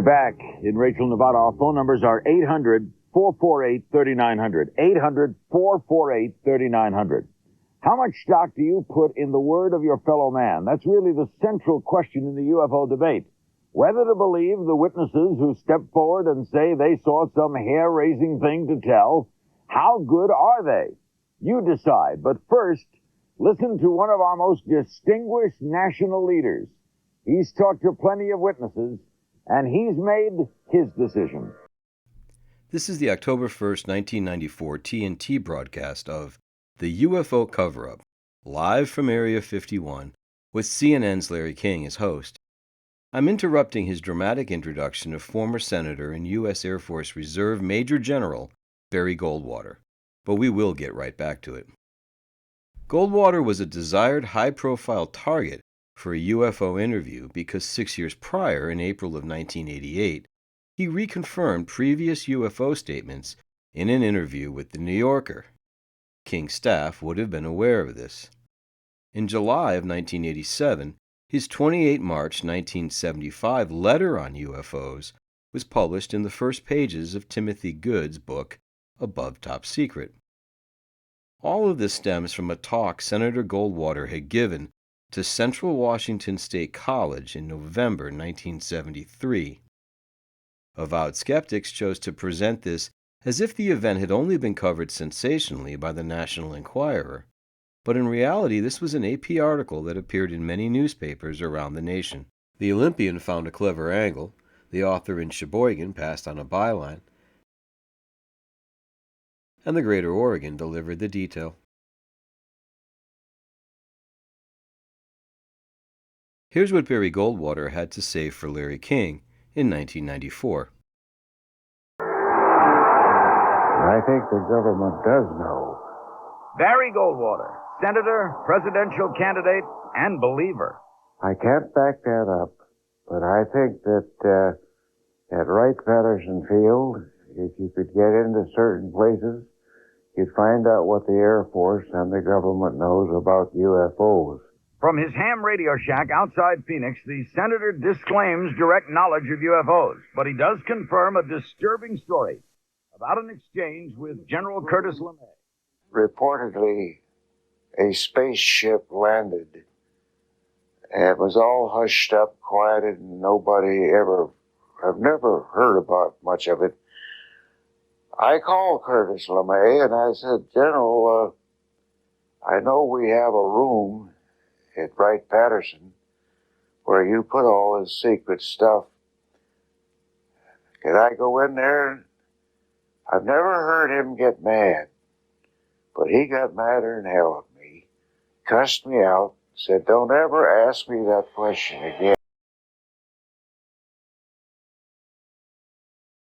back in Rachel, Nevada. Our phone numbers are 800-448-3900. 800-448-3900. How much stock do you put in the word of your fellow man? That's really the central question in the UFO debate. Whether to believe the witnesses who step forward and say they saw some hair-raising thing to tell. How good are they? You decide. But first, listen to one of our most distinguished national leaders. He's talked to plenty of witnesses, and he's made his decision. This is the October 1st, 1994 TNT broadcast of the UFO Coverup, live from Area 51, with CNN's Larry King as host. I'm interrupting his dramatic introduction of former Senator and U.S. Air Force Reserve Major General Barry Goldwater, but we will get right back to it. Goldwater was a desired high-profile target for a UFO interview because 6 years prior, in April of 1988, he reconfirmed previous UFO statements in an interview with The New Yorker. King's staff would have been aware of this. In July of 1987, his 28 March 1975 letter on UFOs was published in the first pages of Timothy Good's book, Above Top Secret. All of this stems from a talk Senator Goldwater had given to Central Washington State College in November 1973. Avowed Skeptics chose to present this as if the event had only been covered sensationally by the National Enquirer, but in reality this was an AP article that appeared in many newspapers around the nation. The Olympian found a clever angle, the author in Sheboygan passed on a byline, and the Greater Oregon delivered the detail. Here's what Barry Goldwater had to say for Larry King in 1994. I think the government does know. Barry Goldwater, Senator, presidential candidate, and believer. I can't back that up, but I think that at Wright-Patterson Field, if you could get into certain places, you'd find out what the Air Force and the government knows about UFOs. From his ham radio shack outside Phoenix, the senator disclaims direct knowledge of UFOs, but he does confirm a disturbing story about an exchange with General Curtis LeMay. Reportedly, a spaceship landed. It was all hushed up, quieted, and I've never heard about much of it. I called Curtis LeMay and I said, General, I know we have a room at Wright-Patterson where you put all this secret stuff. Can I go in there? I've never heard him get mad, but he got madder than hell at me, cussed me out, said, don't ever ask me that question again.